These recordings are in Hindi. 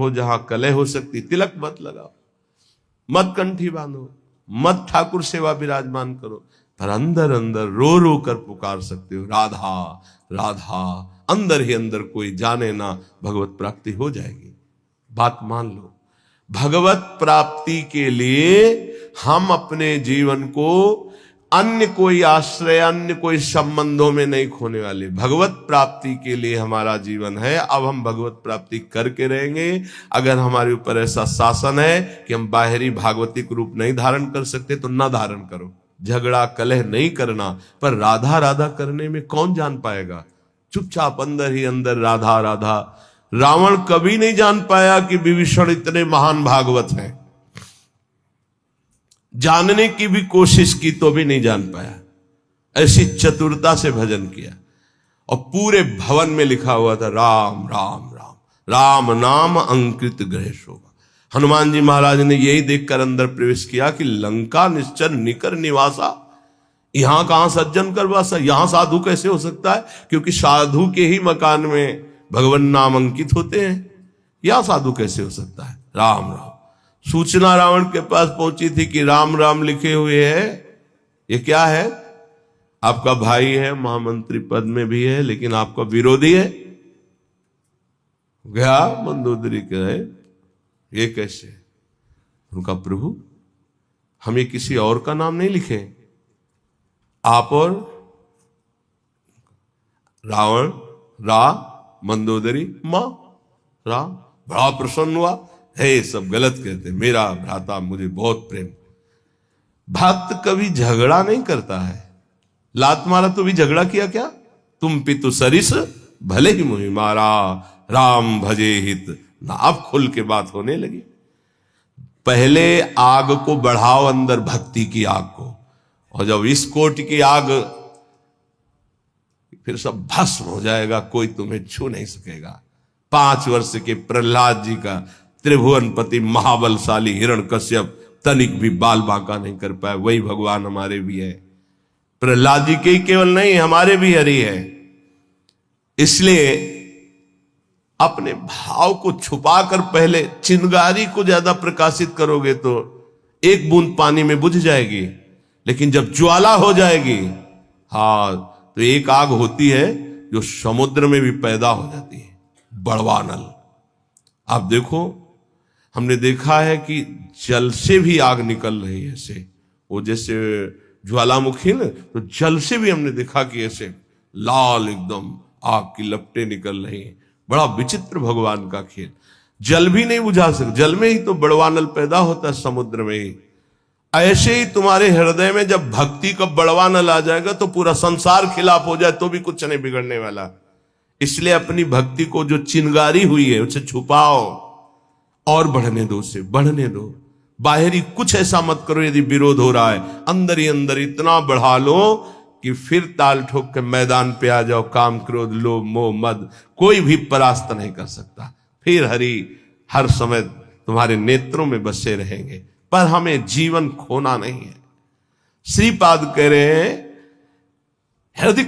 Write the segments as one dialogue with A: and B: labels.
A: हो, जहां कलह हो सकती तिलक मत लगाओ, मत कंठी बांधो, मत ठाकुर सेवा विराजमान करो, पर अंदर अंदर रो रो कर पुकार सकते हो राधा राधा, अंदर ही अंदर, कोई जाने ना, भगवत प्राप्ति हो जाएगी। बात मान लो। भगवत प्राप्ति के लिए हम अपने जीवन को अन्य कोई आश्रय, अन्य कोई संबंधों में नहीं खोने वाले। भगवत प्राप्ति के लिए हमारा जीवन है। अब हम भगवत प्राप्ति करके रहेंगे। अगर हमारे ऊपर ऐसा शासन है कि हम बाहरी भागवतिक रूप नहीं धारण कर सकते तो ना धारण करो, झगड़ा कलह नहीं करना, पर राधा राधा करने में कौन जान पाएगा? चुपचाप अंदर ही अंदर राधा राधा। रावण कभी नहीं जान पाया कि विभीषण इतने महान भागवत हैं, जानने की भी कोशिश की तो भी नहीं जान पाया। ऐसी चतुरता से भजन किया, और पूरे भवन में लिखा हुआ था राम राम राम, राम नाम अंकित ग्रह शोभा। हनुमान जी महाराज ने यही देखकर अंदर प्रवेश किया कि लंका निश्चर निकर निवासा, यहां कहां सज्जन कर वासा, यहां साधु कैसे हो सकता है? क्योंकि साधु के ही मकान में भगवान नाम अंकित होते हैं, यहां साधु कैसे हो सकता है? राम राम। सूचना रावण के पास पहुंची थी कि राम राम लिखे हुए हैं, ये क्या है? आपका भाई है, महामंत्री पद में भी है, लेकिन आपका विरोधी है। गया मंदोदरी कहे ये कैसे? उनका प्रभु हम ये किसी और का नाम नहीं लिखे, आप और रावण रा मंदोदरी मां राम। बड़ा प्रसन्न हुआ, है सब गलत कहते, मेरा भ्राता मुझे बहुत प्रेम। भक्त कभी झगड़ा नहीं करता है। लात मारा तो भी झगड़ा किया क्या? तुम पितु सरिस भले ही मुहि मारा, राम भजे हित ना। अब खुल के बात होने लगी। पहले आग को बढ़ाओ, अंदर भक्ति की आग को, और जब इस कोट की आग, फिर सब भस्म हो जाएगा, कोई तुम्हें छू नहीं सकेगा। 5 वर्ष के प्रहलाद जी का त्रिभुवनपति महाबलशाली हिरण्यकश्यप तनिक भी बाल बांका नहीं कर पाए। वही भगवान हमारे भी है। प्रहलाद जी के ही केवल नहीं, हमारे भी हरि है। इसलिए अपने भाव को छुपाकर पहले चिंगारी को ज्यादा प्रकाशित करोगे तो एक बूंद पानी में बुझ जाएगी, लेकिन जब ज्वाला हो जाएगी, तो एक आग होती है जो समुद्र में भी पैदा हो जाती है, बड़वानल। आप देखो, हमने देखा है कि जल से भी आग निकल रही है, ऐसे वो जैसे ज्वालामुखी ना, तो जल से भी हमने देखा कि ऐसे लाल एकदम आग की लपटें निकल रही हैं। बड़ा विचित्र भगवान का खेल। जल भी नहीं बुझा सकते, जल में ही तो बड़वानल पैदा होता है, समुद्र में ही। ऐसे ही तुम्हारे हृदय में जब भक्ति का बड़वानल आ जाएगा तो पूरा संसार खिलाफ हो जाए तो भी कुछ नहीं बिगड़ने वाला। इसलिए अपनी भक्ति को जो चिंगारी हुई है उसे छुपाओ और बढ़ने दो, उसे बढ़ने दो। बाहरी कुछ ऐसा मत करो, यदि विरोध हो रहा है अंदर ही अंदर इतना बढ़ा लो कि फिर ताल ठोक के मैदान पे आ जाओ। काम क्रोध लोभ मोह मद कोई भी परास्त नहीं कर सकता। फिर हरि हर समय तुम्हारे नेत्रों में बसे रहेंगे, पर हमें जीवन खोना नहीं है। श्रीपाद कह रहे हैं हृदय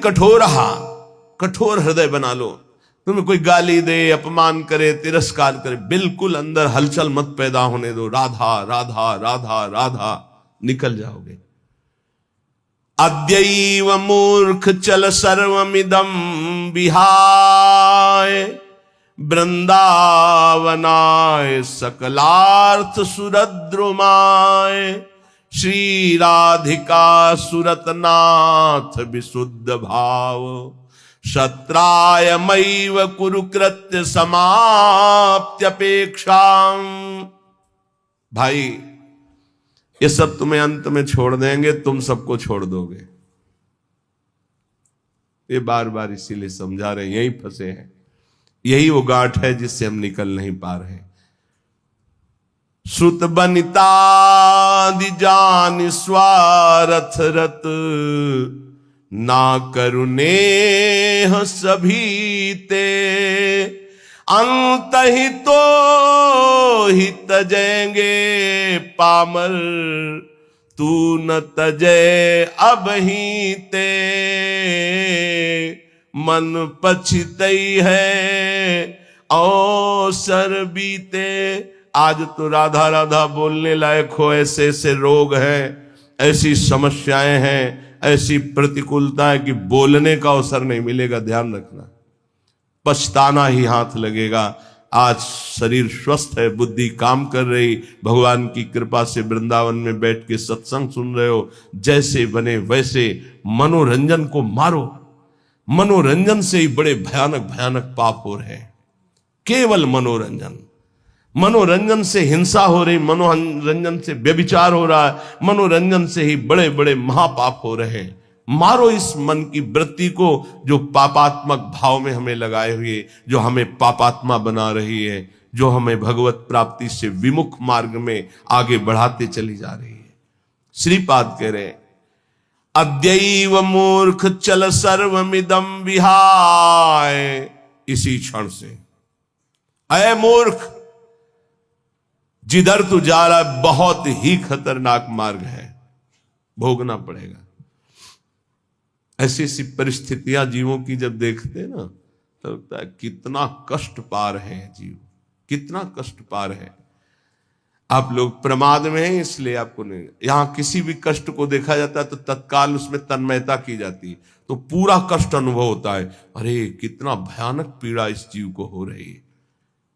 A: कठोर हृदय बना लो। तुम्हें कोई गाली दे, अपमान करे, तिरस्कार करे, बिल्कुल अंदर हलचल मत पैदा होने दो। राधा राधा राधा राधा, निकल जाओगे। अद्यैव मूर्ख चल सर्वमिदं विहाय, वृंदावनाय सकलार्थ सुरद्रुमाय, श्री राधिका सुरतनाथ विशुद्ध भाव, शत्रायमैव कुरुकृत्य समाप्त्यपेक्षा। भाई ये सब तुम्हें अंत में छोड़ देंगे, तुम सबको छोड़ दोगे। ये बार बार इसीलिए समझा रहे, यही फंसे हैं। यही वो गांठ है जिससे हम निकल नहीं पा रहे। श्रुत बनिता दिजान स्वारथ रत, ना करुणे सभी ते, अंत ही तो ही तजेंगे पामर, तू न तजे अब ही ते, मन पछितई है अवसर बीते। आज तो राधा राधा बोलने लायक हो, ऐसे ऐसे रोग हैं, ऐसी समस्याएं हैं, ऐसी प्रतिकूलता है कि बोलने का अवसर नहीं मिलेगा। ध्यान रखना, पछताना ही हाथ लगेगा। आज शरीर स्वस्थ है, बुद्धि काम कर रही, भगवान की कृपा से वृंदावन में बैठ के सत्संग सुन रहे हो, जैसे बने वैसे मनोरंजन को मारो। मनोरंजन से ही बड़े भयानक भयानक पाप हो रहे हैं। केवल मनोरंजन, मनोरंजन से हिंसा हो रही, मनोरंजन से व्यभिचार हो रहा है, मनोरंजन से ही बड़े बड़े महापाप हो रहे हैं। मारो इस मन की वृत्ति को जो पापात्मक भाव में हमें लगाए हुए, जो हमें पापात्मा बना रही है, जो हमें भगवत प्राप्ति से विमुख मार्ग में आगे बढ़ाते चली जा रही है। श्रीपाद कह रहे, अद्यैव मूर्ख चल सर्वमिदं विहाय। इसी क्षण से, अय मूर्ख, जिधर तू जा रहा है बहुत ही खतरनाक मार्ग है, भोगना पड़ेगा। ऐसी ऐसी परिस्थितियां जीवों की जब देखते हैं ना, तो लगता है कितना कष्ट पा रहे हैं जीव, कितना कष्ट पा रहे हैं। आप लोग प्रमाद में हैं, इसलिए आपको नहीं, यहां किसी भी कष्ट को देखा जाता है तो तत्काल उसमें तन्मयता की जाती है, तो पूरा कष्ट अनुभव होता है। अरे कितना भयानक पीड़ा इस जीव को हो रही है,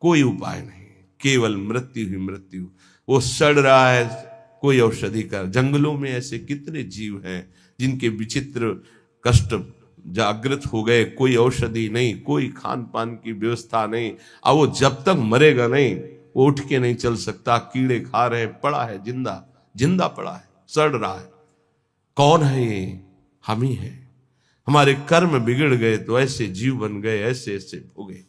A: कोई उपाय नहीं, केवल मृत्यु ही मृत्यु। वो सड़ रहा है, कोई औषधि का। जंगलों में ऐसे कितने जीव हैं जिनके विचित्र कष्ट जागृत हो गए, कोई औषधि नहीं, कोई खान पान की व्यवस्था नहीं, और वो जब तक मरेगा नहीं वो उठ के नहीं चल सकता। कीड़े खा रहे, पड़ा है, जिंदा जिंदा पड़ा है, सड़ रहा है। कौन है ये? हम ही हैं। हमारे कर्म बिगड़ गए तो ऐसे जीव बन गए, ऐसे ऐसे भोगे।